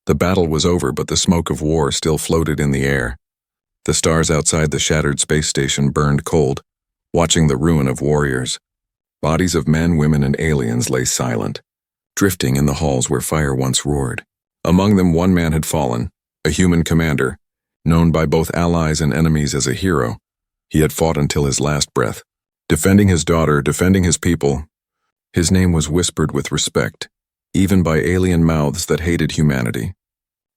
The battle was over, but the smoke of war still floated in the air. The stars outside the shattered space station burned cold, watching the ruin of warriors. Bodies of men, women, and aliens lay silent, drifting in the halls where fire once roared. Among them, one man had fallen, a human commander, known by both allies and enemies as a hero. He had fought until his last breath, defending his daughter, defending his people. His name was whispered with respect, even by alien mouths that hated humanity.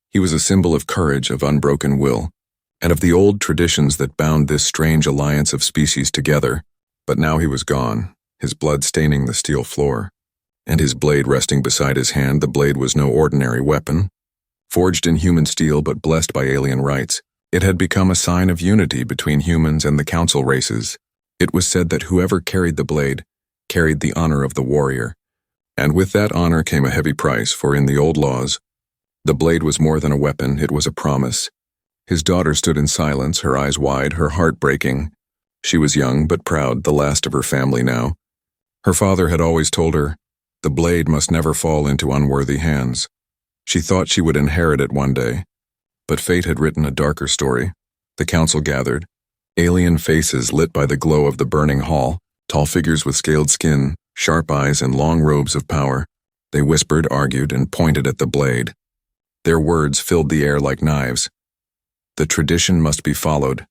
He was a symbol of courage, of unbroken will, and of the old traditions that bound this strange alliance of species together. But now he was gone, his blood staining the steel floor, and his blade resting beside his hand. The blade was no ordinary weapon, forged in human steel but blessed by alien rites. It had become a sign of unity between humans and the council races. It was said that whoever carried the blade carried the honor of the warrior. And with that honor came a heavy price, for in the old laws, the blade was more than a weapon, it was a promise. His daughter stood in silence, her eyes wide, her heart breaking. She was young but proud, the last of her family now. Her father had always told her, the blade must never fall into unworthy hands. She thought she would inherit it one day. But fate had written a darker story. The council gathered, alien faces lit by the glow of the burning hall, tall figures with scaled skin, sharp eyes, and long robes of power. They whispered, argued, and pointed at the blade. Their words filled the air like knives. The tradition must be followed.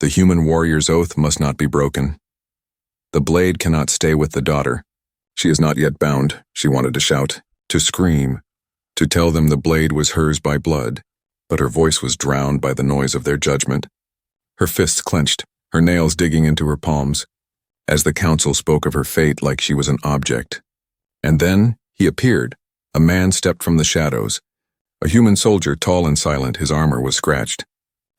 The human warrior's oath must not be broken. The blade cannot stay with the daughter. She is not yet bound, she wanted to shout, to scream, to tell them the blade was hers by blood, but her voice was drowned by the noise of their judgment. Her fists clenched, her nails digging into her palms, as the council spoke of her fate like she was an object. And then he appeared. A man stepped from the shadows. A human soldier, tall and silent, his armor was scratched,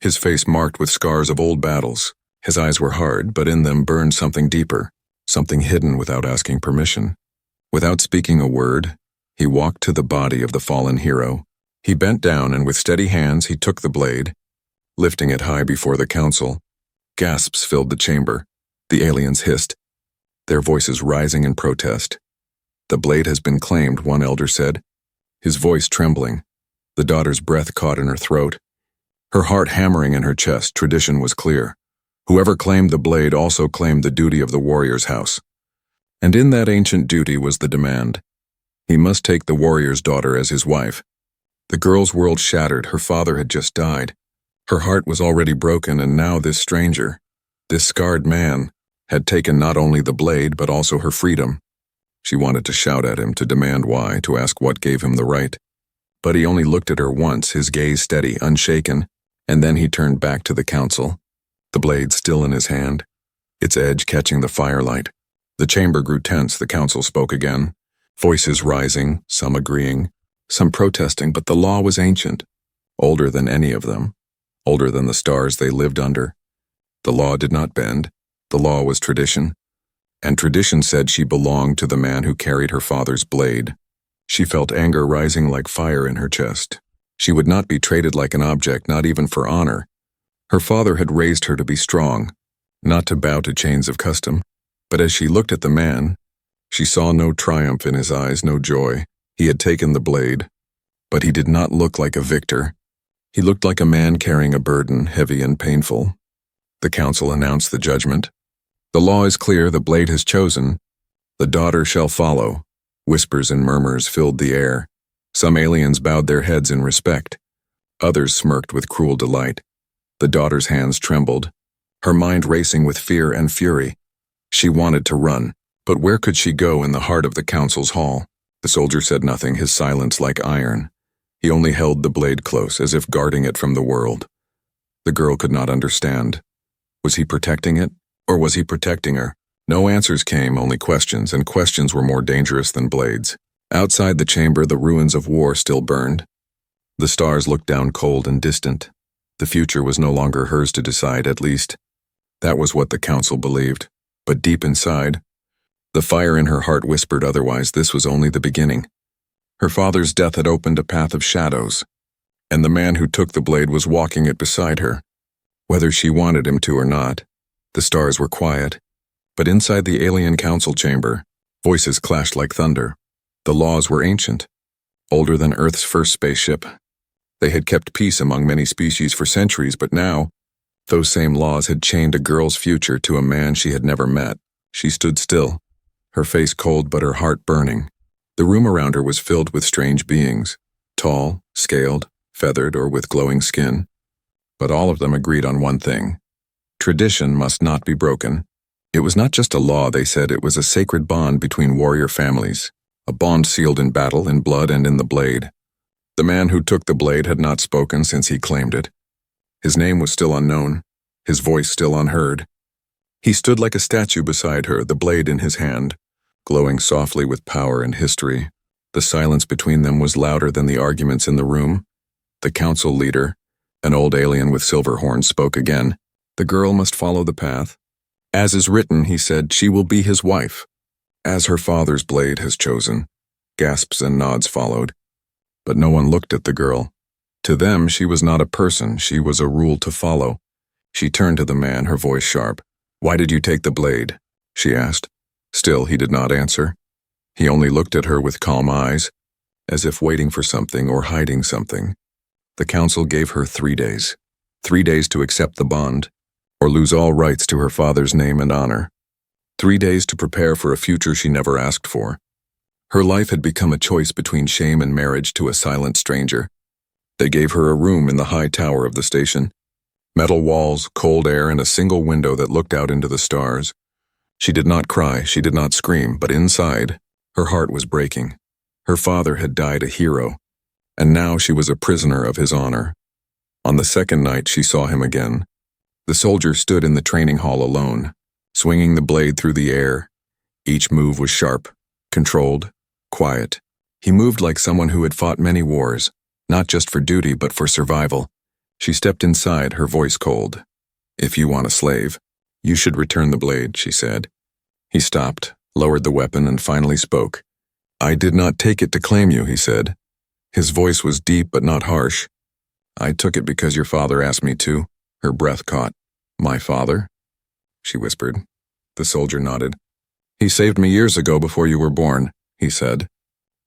his face marked with scars of old battles. His eyes were hard, but in them burned something deeper, something hidden without asking permission. Without speaking a word, he walked to the body of the fallen hero. He bent down, and with steady hands he took the blade, lifting it high before the council. Gasps filled the chamber. The aliens hissed, their voices rising in protest. The blade has been claimed, one elder said, his voice trembling. The daughter's breath caught in her throat, her heart hammering in her chest. Tradition was clear. Whoever claimed the blade also claimed the duty of the warrior's house. And in that ancient duty was the demand. He must take the warrior's daughter as his wife. The girl's world shattered. Her father had just died. Her heart was already broken, and now this stranger, this scarred man, had taken not only the blade but also her freedom. She wanted to shout at him, to demand why, to ask what gave him the right. But he only looked at her once, his gaze steady, unshaken, and then he turned back to the council, the blade still in his hand, its edge catching the firelight. The chamber grew tense. The council spoke again, voices rising, some agreeing, some protesting, but the law was ancient, older than any of them, older than the stars they lived under. The law did not bend. The law was tradition, and tradition said she belonged to the man who carried her father's blade. She felt anger rising like fire in her chest. She would not be traded like an object, not even for honor. Her father had raised her to be strong, not to bow to chains of custom. But as she looked at the man, she saw no triumph in his eyes, no joy. He had taken the blade, but he did not look like a victor. He looked like a man carrying a burden, heavy and painful. The council announced the judgment. The law is clear, the blade has chosen. The daughter shall follow. Whispers and murmurs filled the air. Some aliens bowed their heads in respect. Others smirked with cruel delight. The daughter's hands trembled, her mind racing with fear and fury. She wanted to run, but where could she go in the heart of the council's hall? The soldier said nothing, his silence like iron. He only held the blade close, as if guarding it from the world. The girl could not understand. Was he protecting it, or was he protecting her? No answers came, only questions, and questions were more dangerous than blades. Outside the chamber, the ruins of war still burned. The stars looked down cold and distant. The future was no longer hers to decide, at least. That was what the council believed. But deep inside, the fire in her heart whispered otherwise. This was only the beginning. Her father's death had opened a path of shadows, and the man who took the blade was walking it beside her. Whether she wanted him to or not, the stars were quiet. But inside the alien council chamber, voices clashed like thunder. The laws were ancient, older than Earth's first spaceship, They had kept peace among many species for centuries, but now, those same laws had chained a girl's future to a man she had never met. She stood still, her face cold but her heart burning. The room around her was filled with strange beings, tall, scaled, feathered, or with glowing skin. But all of them agreed on one thing. Tradition must not be broken. It was not just a law, they said, it was a sacred bond between warrior families, a bond sealed in battle, in blood, and in the blade. The man who took the blade had not spoken since he claimed it. His name was still unknown, his voice still unheard. He stood like a statue beside her, the blade in his hand, glowing softly with power and history. The silence between them was louder than the arguments in the room. The council leader, an old alien with silver horns, spoke again. The girl must follow the path. As is written, he said, she will be his wife, as her father's blade has chosen. Gasps and nods followed. But no one looked at the girl. To them, she was not a person, she was a rule to follow. She turned to the man, her voice sharp. "Why did you take the blade?" she asked. Still, he did not answer. He only looked at her with calm eyes, as if waiting for something or hiding something. The council gave her 3 days. 3 days to accept the bond, or lose all rights to her father's name and honor. 3 days to prepare for a future she never asked for. Her life had become a choice between shame and marriage to a silent stranger. They gave her a room in the high tower of the station. Metal walls, cold air, and a single window that looked out into the stars. She did not cry, she did not scream, but inside, her heart was breaking. Her father had died a hero, and now she was a prisoner of his honor. On the second night, she saw him again. The soldier stood in the training hall alone, swinging the blade through the air. Each move was sharp, controlled, quiet. He moved like someone who had fought many wars, not just for duty but for survival. She stepped inside, her voice cold. "If you want a slave, you should return the blade," she said. He stopped, lowered the weapon, and finally spoke. "I did not take it to claim you," he said. His voice was deep but not harsh. "I took it because your father asked me to." Her breath caught. "My father?" she whispered. The soldier nodded. "He saved me years ago before you were born," he said.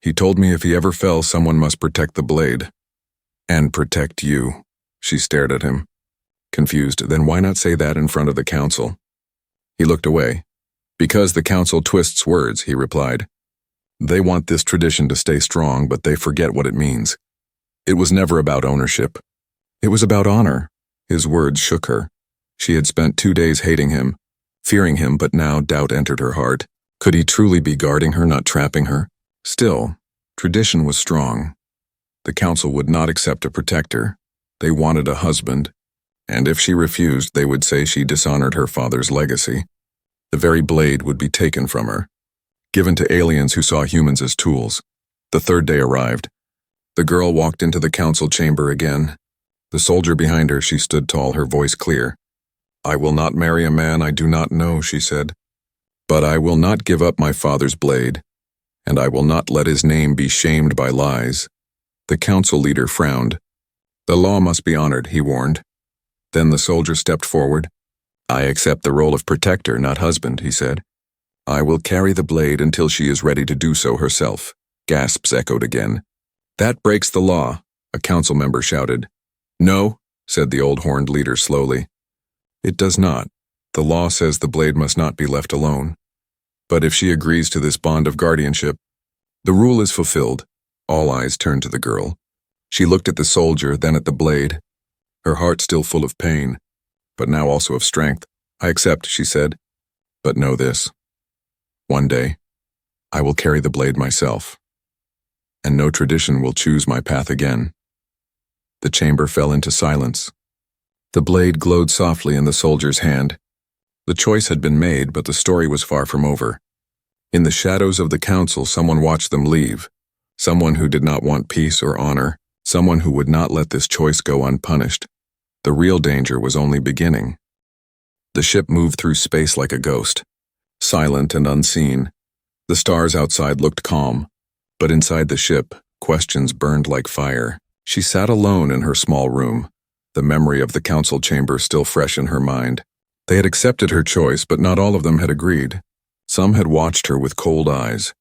"He told me if he ever fell, someone must protect the blade." "And protect you." She stared at him, confused. "Then why not say that in front of the council?" He looked away. "Because the council twists words," he replied. "They want this tradition to stay strong, but they forget what it means. It was never about ownership. It was about honor." His words shook her. She had spent 2 days hating him, fearing him, but now doubt entered her heart. Could he truly be guarding her, not trapping her? Still, tradition was strong. The council would not accept a protector. They wanted a husband, and if she refused, they would say she dishonored her father's legacy. The very blade would be taken from her, given to aliens who saw humans as tools. The third day arrived. The girl walked into the council chamber again. The soldier behind her, she stood tall, her voice clear. "I will not marry a man I do not know," she said. "But I will not give up my father's blade, and I will not let his name be shamed by lies." The council leader frowned. "The law must be honored," he warned. Then the soldier stepped forward. "I accept the role of protector, not husband," he said. "I will carry the blade until she is ready to do so herself." Gasps echoed again. "That breaks the law," a council member shouted. "No," said the old horned leader slowly. "It does not. The law says the blade must not be left alone. But if she agrees to this bond of guardianship, the rule is fulfilled." All eyes turned to the girl. She looked at the soldier, then at the blade, her heart still full of pain, but now also of strength. "I accept," she said. "But know this. One day, I will carry the blade myself, and no tradition will choose my path again." The chamber fell into silence. The blade glowed softly in the soldier's hand. The choice had been made, but the story was far from over. In the shadows of the council, someone watched them leave. Someone who did not want peace or honor. Someone who would not let this choice go unpunished. The real danger was only beginning. The ship moved through space like a ghost, silent and unseen. The stars outside looked calm, but inside the ship, questions burned like fire. She sat alone in her small room, the memory of the council chamber still fresh in her mind. They had accepted her choice, but not all of them had agreed. Some had watched her with cold eyes,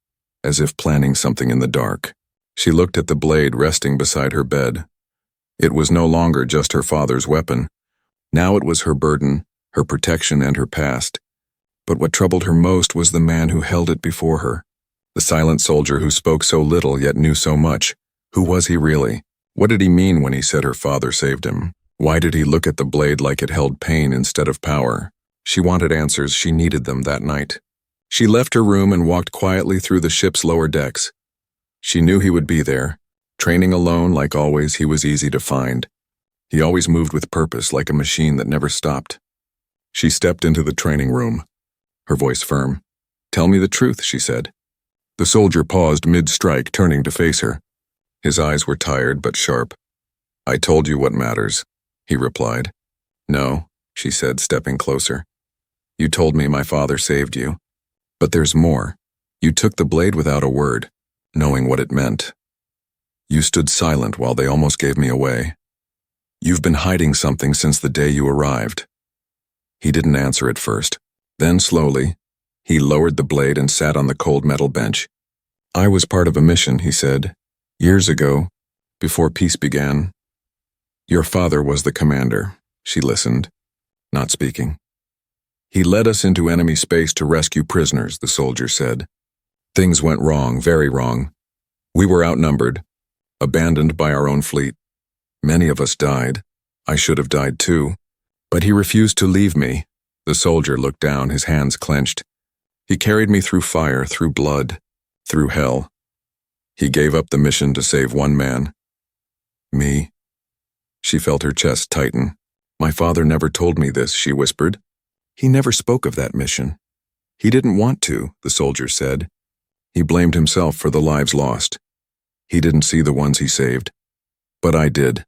as if planning something in the dark. She looked at the blade resting beside her bed. It was no longer just her father's weapon. Now it was her burden, her protection, and her past. But what troubled her most was the man who held it before her. The silent soldier who spoke so little yet knew so much. Who was he really? What did he mean when he said her father saved him? Why did he look at the blade like it held pain instead of power? She wanted answers. She needed them that night. She left her room and walked quietly through the ship's lower decks. She knew he would be there. Training alone, like always, he was easy to find. He always moved with purpose, like a machine that never stopped. She stepped into the training room, her voice firm. "Tell me the truth," she said. The soldier paused mid-strike, turning to face her. His eyes were tired but sharp. "I told you what matters," he replied. "No," she said, stepping closer. "You told me my father saved you. But there's more. You took the blade without a word, knowing what it meant. You stood silent while they almost gave me away. You've been hiding something since the day you arrived." He didn't answer at first. Then slowly, he lowered the blade and sat on the cold metal bench. "I was part of a mission," he said, "years ago, before peace began. Your father was the commander." She listened, not speaking. "He led us into enemy space to rescue prisoners," the soldier said. "Things went wrong, very wrong. We were outnumbered, abandoned by our own fleet. Many of us died. I should have died too. But he refused to leave me." The soldier looked down, his hands clenched. "He carried me through fire, through blood, through hell. He gave up the mission to save one man. Me." She felt her chest tighten. "My father never told me this," she whispered. "He never spoke of that mission." "He didn't want to," the soldier said. "He blamed himself for the lives lost. He didn't see the ones he saved. But I did."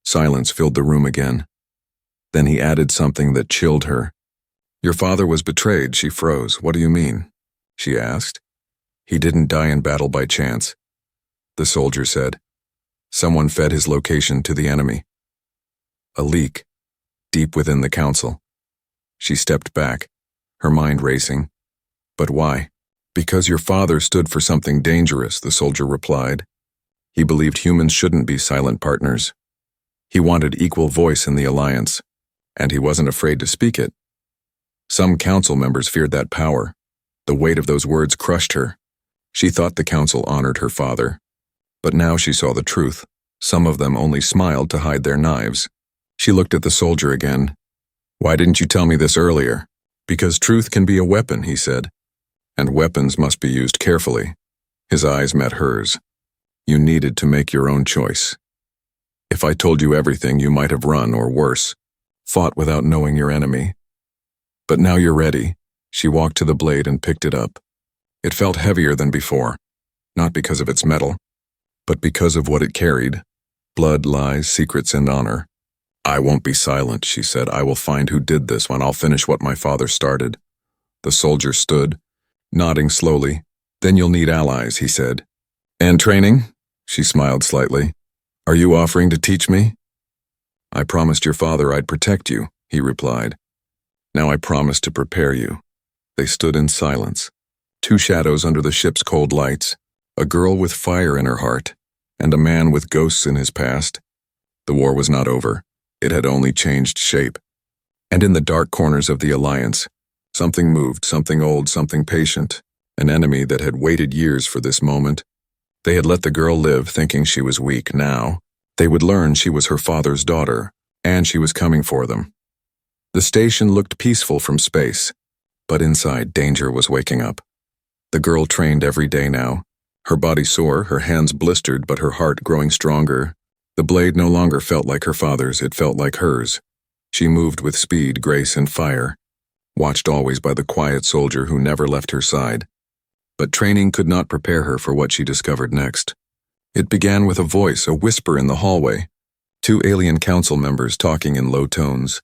Silence filled the room again. Then he added something that chilled her. "Your father was betrayed." She froze. "What do you mean?" she asked. "He didn't die in battle by chance," the soldier said. "Someone fed his location to the enemy. A leak, deep within the council." She stepped back, her mind racing. "But why?" "Because your father stood for something dangerous," the soldier replied. "He believed humans shouldn't be silent partners. He wanted equal voice in the alliance, and he wasn't afraid to speak it. Some council members feared that power. The weight of those words crushed her. She thought the council honored her father. But now she saw the truth. Some of them only smiled to hide their knives. She looked at the soldier again. "Why didn't you tell me this earlier?" "Because truth can be a weapon," he said. "And weapons must be used carefully." His eyes met hers. "You needed to make your own choice. If I told you everything, you might have run, or worse, fought without knowing your enemy. But now you're ready." She walked to the blade and picked it up. It felt heavier than before, not because of its metal, but because of what it carried: blood, lies, secrets, and honor. "I won't be silent," she said. "I will find who did this when I'll finish what my father started." The soldier stood, nodding slowly. "Then you'll need allies," he said. "And training?" She smiled slightly. "Are you offering to teach me?" "I promised your father I'd protect you," he replied. "Now I promise to prepare you." They stood in silence, two shadows under the ship's cold lights, a girl with fire in her heart, and a man with ghosts in his past. The war was not over. It had only changed shape. And in the dark corners of the alliance, something moved, something old, something patient, an enemy that had waited years for this moment. They had let the girl live, thinking she was weak. Now, they would learn she was her father's daughter, and she was coming for them. The station looked peaceful from space, but inside, danger was waking up. The girl trained every day now, her body sore, her hands blistered, but her heart growing stronger. The blade no longer felt like her father's, it felt like hers. She moved with speed, grace, and fire, watched always by the quiet soldier who never left her side. But training could not prepare her for what she discovered next. It began with a voice, a whisper in the hallway, two alien council members talking in low tones.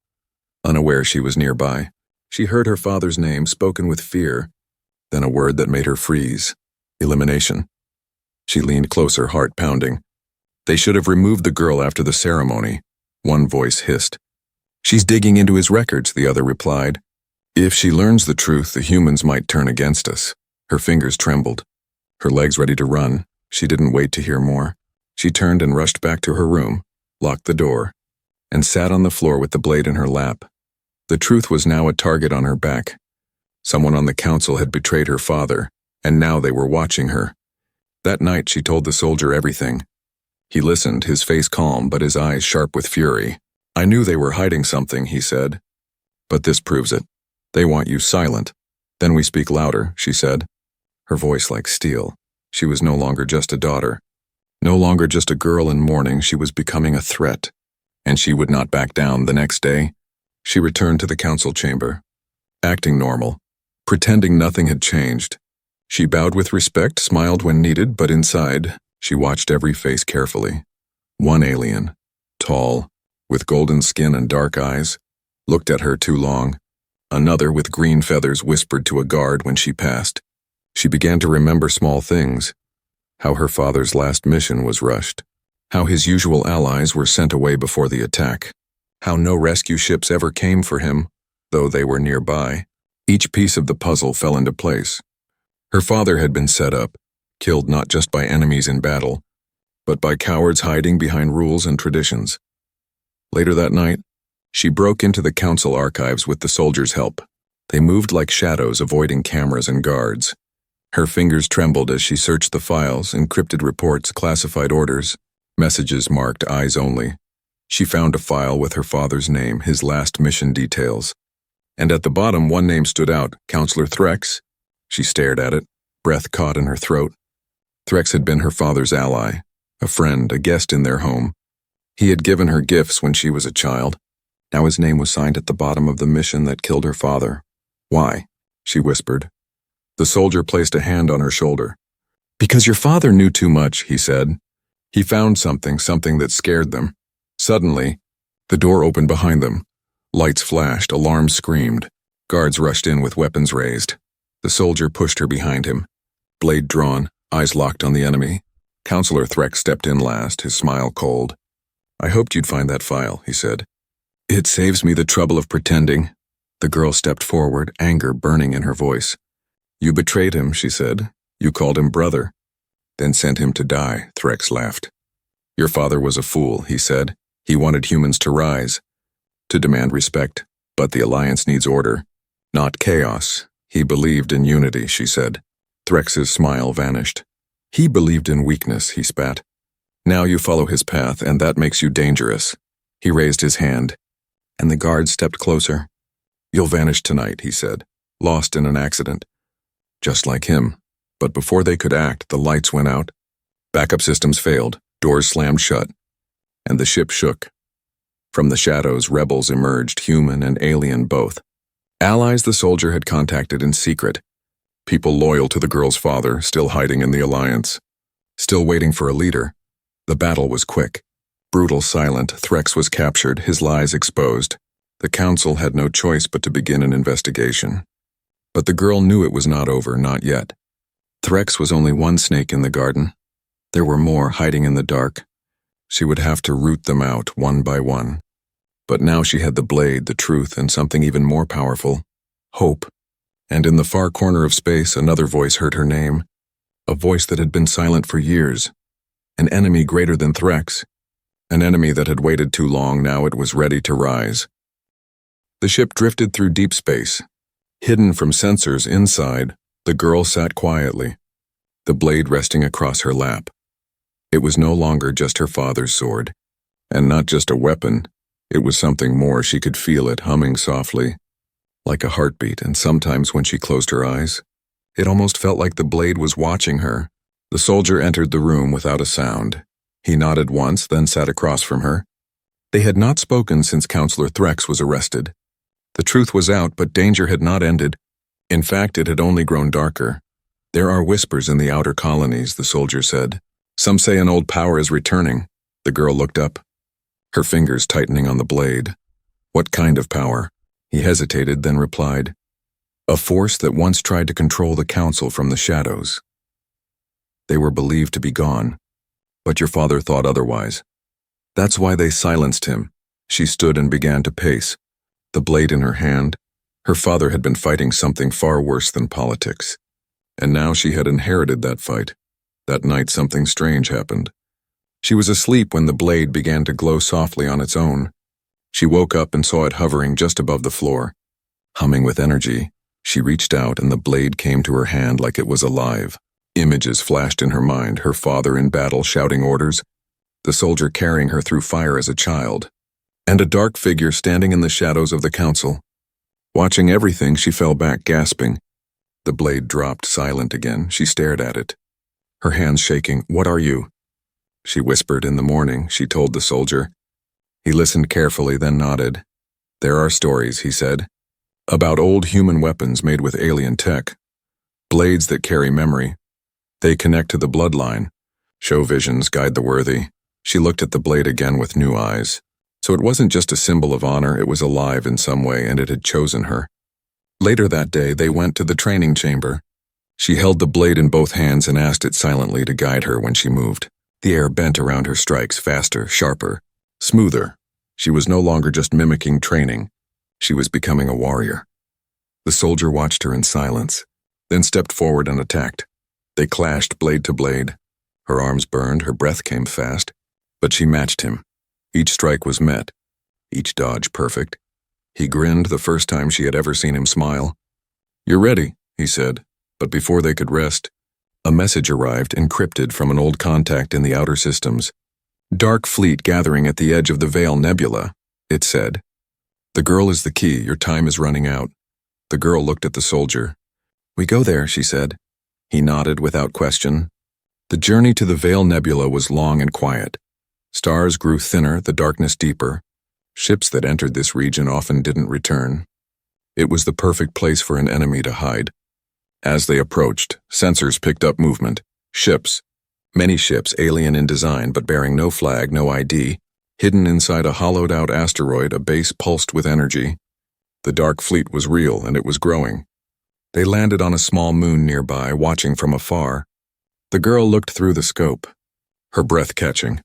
Unaware she was nearby, she heard her father's name spoken with fear, then a word that made her freeze: elimination. She leaned closer, heart pounding. "They should have removed the girl after the ceremony," one voice hissed. "She's digging into his records," the other replied. "If she learns the truth, the humans might turn against us." Her fingers trembled, her legs ready to run. She didn't wait to hear more. She turned and rushed back to her room, locked the door, and sat on the floor with the blade in her lap. The truth was now a target on her back. Someone on the council had betrayed her father, and now they were watching her. That night she told the soldier everything. He listened, his face calm but his eyes sharp with fury. "I knew they were hiding something," he said. "But this proves it. They want you silent. Then we speak louder," she said. Her voice like steel. She was no longer just a daughter. No longer just a girl in mourning, she was becoming a threat. And she would not back down. The next day, she returned to the council chamber, acting normal, pretending nothing had changed. She bowed with respect, smiled when needed, but inside, she watched every face carefully. One alien, tall, with golden skin and dark eyes, looked at her too long. Another with green feathers whispered to a guard when she passed. She began to remember small things. How her father's last mission was rushed. How his usual allies were sent away before the attack. How no rescue ships ever came for him, though they were nearby. Each piece of the puzzle fell into place. Her father had been set up, killed not just by enemies in battle, but by cowards hiding behind rules and traditions. Later that night, she broke into the council archives with the soldiers' help. They moved like shadows, avoiding cameras and guards. Her fingers trembled as she searched the files, encrypted reports, classified orders, messages marked eyes only. She found a file with her father's name, his last mission details. And at the bottom, one name stood out, Counselor Threx. She stared at it, breath caught in her throat. Threx had been her father's ally, a friend, a guest in their home. He had given her gifts when she was a child. Now his name was signed at the bottom of the mission that killed her father. "Why?" she whispered. The soldier placed a hand on her shoulder. "Because your father knew too much," he said. He found something that scared them. Suddenly, the door opened behind them. Lights flashed, alarms screamed. Guards rushed in with weapons raised. The soldier pushed her behind him, blade drawn, eyes locked on the enemy. Counselor Threx stepped in last, his smile cold. "I hoped you'd find that file," he said. "It saves me the trouble of pretending." The girl stepped forward, anger burning in her voice. "You betrayed him," she said. "You called him brother, then sent him to die," Threx laughed. "Your father was a fool," he said. "He wanted humans to rise, to demand respect, but the Alliance needs order, not chaos. He believed in unity," she said. Threx's smile vanished. "He believed in weakness," he spat. "Now you follow his path, and that makes you dangerous." He raised his hand, and the guard stepped closer. "You'll vanish tonight," he said, "lost in an accident." Just like him. But before they could act, the lights went out. Backup systems failed, doors slammed shut, and the ship shook. From the shadows, rebels emerged, human and alien both. Allies the soldier had contacted in secret. People loyal to the girl's father, still hiding in the Alliance. Still waiting for a leader. The battle was quick. Brutal, silent, Threx was captured, his lies exposed. The council had no choice but to begin an investigation. But the girl knew it was not over, not yet. Threx was only one snake in the garden. There were more hiding in the dark. She would have to root them out, one by one. But now she had the blade, the truth, and something even more powerful, hope. And in the far corner of space, another voice heard her name. A voice that had been silent for years. An enemy greater than Threx. An enemy that had waited too long, now it was ready to rise. The ship drifted through deep space. Hidden from sensors inside, the girl sat quietly, the blade resting across her lap. It was no longer just her father's sword, and not just a weapon. It was something more. She could feel it humming softly, like a heartbeat, and sometimes when she closed her eyes, it almost felt like the blade was watching her. The soldier entered the room without a sound. He nodded once, then sat across from her. They had not spoken since Counselor Threx was arrested. The truth was out, but danger had not ended. In fact, it had only grown darker. "There are whispers in the outer colonies," the soldier said. "Some say an old power is returning." The girl looked up, her fingers tightening on the blade. "What kind of power?" He hesitated, then replied, "A force that once tried to control the council from the shadows. They were believed to be gone, but your father thought otherwise. That's why they silenced him." She stood and began to pace, the blade in her hand. Her father had been fighting something far worse than politics. And now she had inherited that fight. That night something strange happened. She was asleep when the blade began to glow softly on its own. She woke up and saw it hovering just above the floor. Humming with energy, she reached out and the blade came to her hand like it was alive. Images flashed in her mind, her father in battle shouting orders, the soldier carrying her through fire as a child, and a dark figure standing in the shadows of the council. Watching everything, she fell back, gasping. The blade dropped, silent again. She stared at it, her hands shaking. "What are you?" She whispered. "In the morning," she told the soldier. He listened carefully, then nodded. "There are stories," he said, "about old human weapons made with alien tech. Blades that carry memory. They connect to the bloodline, show visions, guide the worthy." She looked at the blade again with new eyes. So it wasn't just a symbol of honor, it was alive in some way, and it had chosen her. Later that day, they went to the training chamber. She held the blade in both hands and asked it silently to guide her when she moved. The air bent around her strikes, faster, sharper, smoother. She was no longer just mimicking training. She was becoming a warrior. The soldier watched her in silence, then stepped forward and attacked. They clashed blade to blade. Her arms burned, her breath came fast, but she matched him. Each strike was met, each dodge perfect. He grinned the first time she had ever seen him smile. "You're ready," he said, but before they could rest, a message arrived, encrypted from an old contact in the outer systems. "Dark fleet gathering at the edge of the Veil Nebula," it said. "The girl is the key, your time is running out." The girl looked at the soldier. "We go there," she said. He nodded without question. The journey to the Veil Nebula was long and quiet. Stars grew thinner, the darkness deeper. Ships that entered this region often didn't return. It was the perfect place for an enemy to hide. As they approached, sensors picked up movement. Ships. Many ships, alien in design but bearing no flag, no ID, hidden inside a hollowed-out asteroid, a base pulsed with energy. The dark fleet was real, and it was growing. They landed on a small moon nearby, watching from afar. The girl looked through the scope, her breath catching.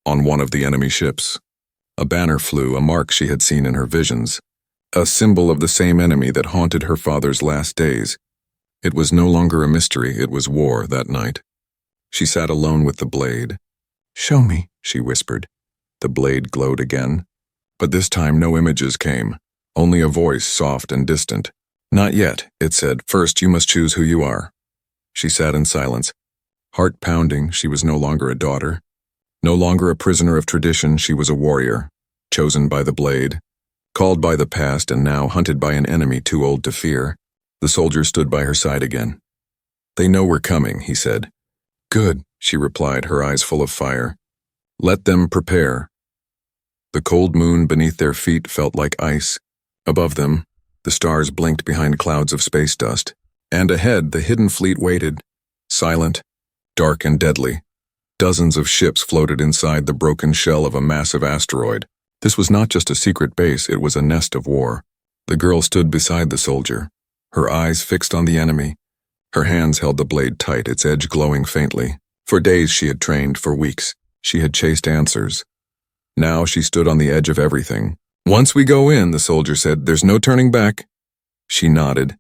On one of the enemy ships, a banner flew, a mark she had seen in her visions, a symbol of the same enemy that haunted her father's last days. It was no longer a mystery, it was war that night. She sat alone with the blade. "Show me," she whispered. The blade glowed again, but this time no images came, only a voice, soft and distant. "Not yet," it said. "First you must choose who you are." She sat in silence, heart pounding. She was no longer a daughter. No longer a prisoner of tradition, she was a warrior, chosen by the blade, called by the past, and now hunted by an enemy too old to fear. The soldier stood by her side again. "They know we're coming," he said. "Good," she replied, her eyes full of fire. "Let them prepare." The cold moon beneath their feet felt like ice. Above them, the stars blinked behind clouds of space dust. And ahead, the hidden fleet waited, silent, dark and deadly. Dozens of ships floated inside the broken shell of a massive asteroid. This was not just a secret base, it was a nest of war. The girl stood beside the soldier, her eyes fixed on the enemy. Her hands held the blade tight, its edge glowing faintly. For days she had trained, for weeks. She had chased answers. Now she stood on the edge of everything. "Once we go in," the soldier said, "there's no turning back." She nodded.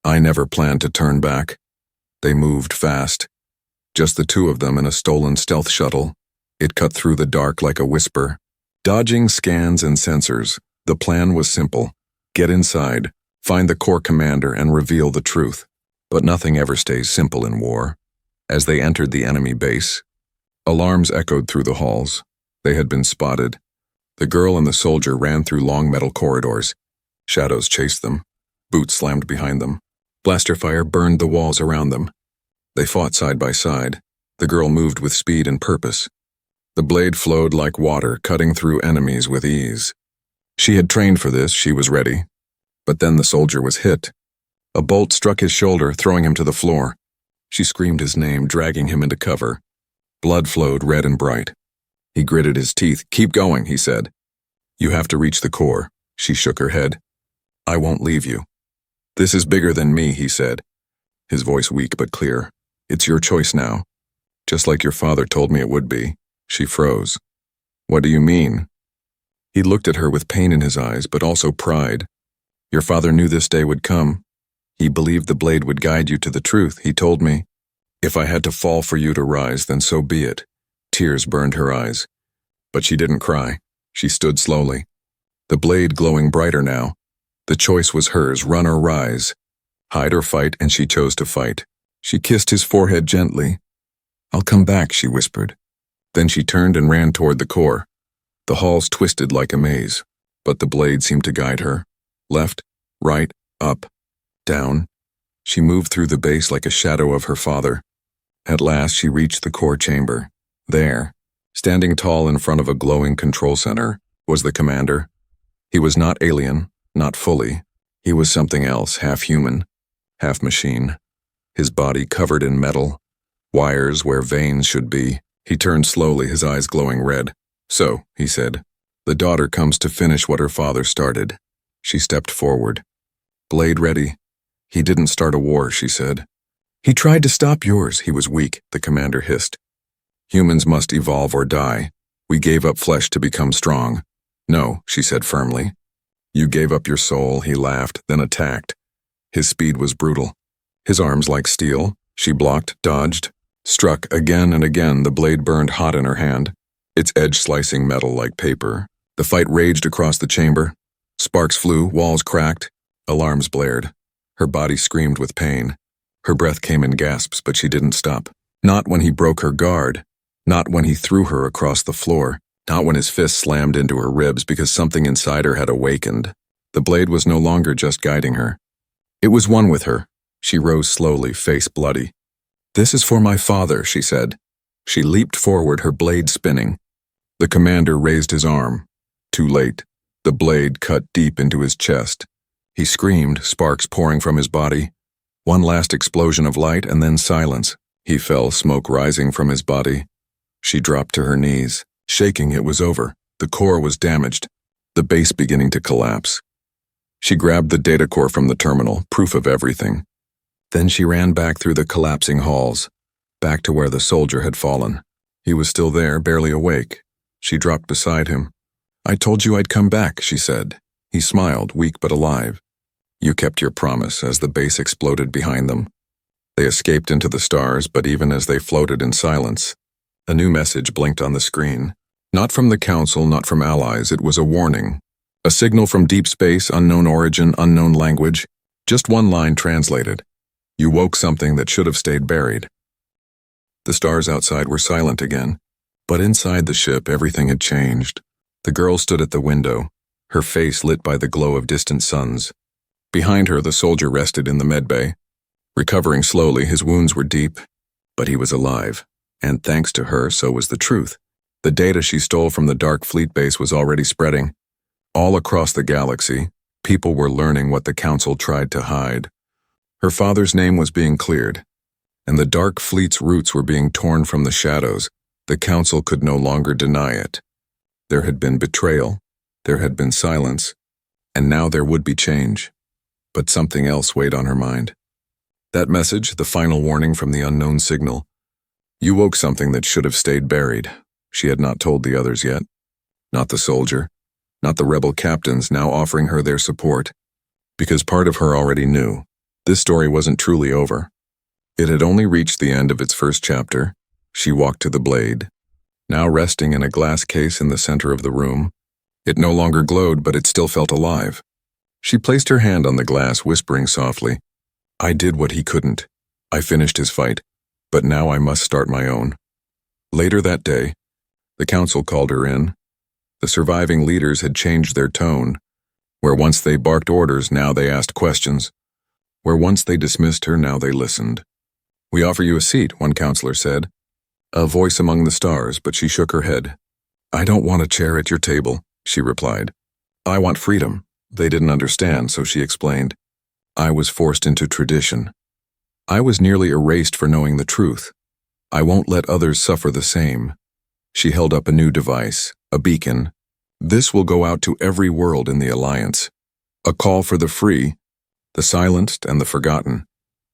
"I never planned to turn back." They moved fast. Just the two of them in a stolen stealth shuttle. It cut through the dark like a whisper. Dodging scans and sensors, the plan was simple. Get inside, find the core commander, and reveal the truth. But nothing ever stays simple in war. As they entered the enemy base, alarms echoed through the halls. They had been spotted. The girl and the soldier ran through long metal corridors. Shadows chased them. Boots slammed behind them. Blaster fire burned the walls around them. They fought side by side. The girl moved with speed and purpose. The blade flowed like water, cutting through enemies with ease. She had trained for this, she was ready. But then the soldier was hit. A bolt struck his shoulder, throwing him to the floor. She screamed his name, dragging him into cover. Blood flowed red and bright. He gritted his teeth. "Keep going," he said. "You have to reach the core." She shook her head. "I won't leave you." "This is bigger than me," he said, his voice weak but clear. "It's your choice now. Just like your father told me it would be." She froze. "What do you mean?" He looked at her with pain in his eyes, but also pride. "Your father knew this day would come. He believed the blade would guide you to the truth. He told me, if I had to fall for you to rise, then so be it. Tears burned her eyes. But she didn't cry. She stood slowly, the blade glowing brighter now. The choice was hers, run or rise, hide or fight, and she chose to fight. She kissed his forehead gently. "I'll come back," she whispered. Then she turned and ran toward the core. The halls twisted like a maze, but the blade seemed to guide her. Left, right, up, down. She moved through the base like a shadow of her father. At last she reached the core chamber. There, standing tall in front of a glowing control center, was the commander. He was not alien, not fully. He was something else, half human, half machine. His body covered in metal, wires where veins should be. He turned slowly, his eyes glowing red. "So," he said, "the daughter comes to finish what her father started." She stepped forward. "Blade ready." "He didn't start a war," she said. "He tried to stop yours." "He was weak," the commander hissed. "Humans must evolve or die. We gave up flesh to become strong." "No," she said firmly. "You gave up your soul." He laughed, then attacked. His speed was brutal. His arms like steel. She blocked, dodged, struck again and again. The blade burned hot in her hand, its edge slicing metal like paper. The fight raged across the chamber. Sparks flew, walls cracked, alarms blared. Her body screamed with pain. Her breath came in gasps, but she didn't stop. Not when he broke her guard. Not when he threw her across the floor. Not when his fist slammed into her ribs, because something inside her had awakened. The blade was no longer just guiding her. It was one with her. She rose slowly, face bloody. "This is for my father," she said. She leaped forward, her blade spinning. The commander raised his arm. Too late. The blade cut deep into his chest. He screamed, sparks pouring from his body. One last explosion of light and then silence. He fell, smoke rising from his body. She dropped to her knees. Shaking, it was over. The core was damaged, the base beginning to collapse. She grabbed the data core from the terminal, proof of everything. Then she ran back through the collapsing halls, back to where the soldier had fallen. He was still there, barely awake. She dropped beside him. "I told you I'd come back," she said. He smiled, weak but alive. "You kept your promise," as the base exploded behind them. They escaped into the stars, but even as they floated in silence, a new message blinked on the screen. Not from the Council, not from allies, it was a warning. A signal from deep space, unknown origin, unknown language. Just one line translated. "You woke something that should have stayed buried." The stars outside were silent again, but inside the ship everything had changed. The girl stood at the window, her face lit by the glow of distant suns. Behind her, the soldier rested in the medbay. Recovering slowly, his wounds were deep, but he was alive. And thanks to her, so was the truth. The data she stole from the Dark Fleet base was already spreading. All across the galaxy, people were learning what the Council tried to hide. Her father's name was being cleared, and the Dark Fleet's roots were being torn from the shadows. The Council could no longer deny it. There had been betrayal, there had been silence, and now there would be change. But something else weighed on her mind. That message, the final warning from the unknown signal. You woke something that should have stayed buried. She had not told the others yet. Not the soldier, not the rebel captains now offering her their support. Because part of her already knew. This story wasn't truly over. It had only reached the end of its first chapter. She walked to the blade, now resting in a glass case in the center of the room. It no longer glowed, but it still felt alive. She placed her hand on the glass, whispering softly, "I did what he couldn't. I finished his fight, but now I must start my own." Later that day, the Council called her in. The surviving leaders had changed their tone. Where once they barked orders, now they asked questions. Where once they dismissed her, now they listened. "We offer you a seat," one counselor said. A voice among the stars, but she shook her head. "I don't want a chair at your table," she replied. "I want freedom." They didn't understand, so she explained. "I was forced into tradition. I was nearly erased for knowing the truth. I won't let others suffer the same." She held up a new device, a beacon. "This will go out to every world in the Alliance. A call for the free, the silenced, and the forgotten.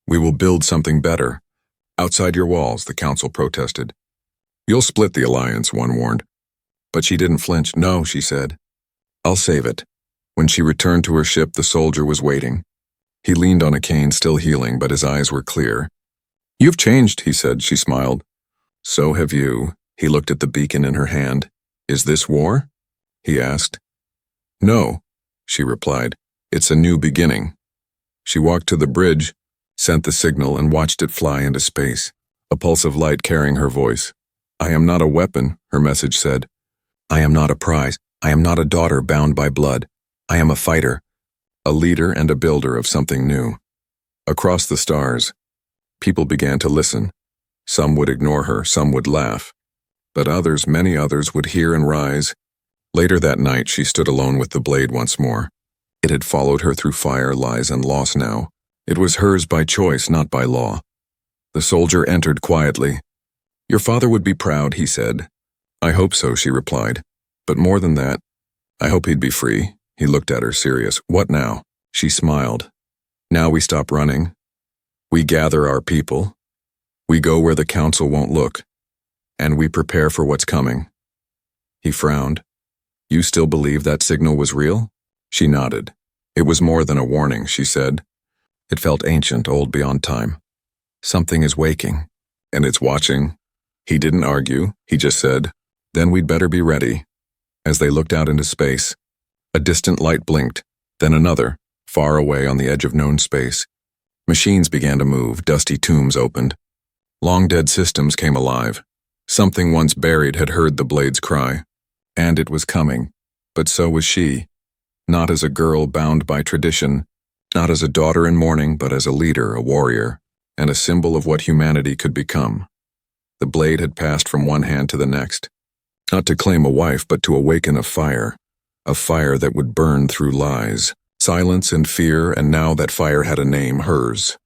We will build something better. Outside your walls," the Council protested. "You'll split the Alliance," one warned. But she didn't flinch. "No," she said. "I'll save it." When she returned to her ship, the soldier was waiting. He leaned on a cane, still healing, but his eyes were clear. "You've changed," he said. She smiled. "So have you." He looked at the beacon in her hand. Is this war? He asked. No, she replied. It's a new beginning. She walked to the bridge, sent the signal, and watched it fly into space, a pulse of light carrying her voice. I am not a weapon, her message said. I am not a prize. I am not a daughter bound by blood. I am a fighter, a leader and a builder of something new. Across the stars, people began to listen. Some would ignore her, some would laugh. But others, many others, would hear and rise. Later that night, she stood alone with the blade once more. It had followed her through fire, lies, and loss now. It was hers by choice, not by law. The soldier entered quietly. Your father would be proud, he said. I hope so, she replied. But more than that, I hope he'd be free. He looked at her, serious. What now? She smiled. Now we stop running. We gather our people. We go where the council won't look. And we prepare for what's coming. He frowned. You still believe that signal was real? She nodded. It was more than a warning, she said. It felt ancient, old beyond time. Something is waking, and it's watching. He didn't argue, he just said, then we'd better be ready. As they looked out into space, a distant light blinked, then another, far away on the edge of known space. Machines began to move, dusty tombs opened. Long-dead systems came alive. Something once buried had heard the blade's cry. And it was coming, but so was she. Not as a girl bound by tradition, not as a daughter in mourning, but as a leader, a warrior, and a symbol of what humanity could become. The blade had passed from one hand to the next, not to claim a wife, but to awaken a fire that would burn through lies, silence, and fear, and now that fire had a name, hers.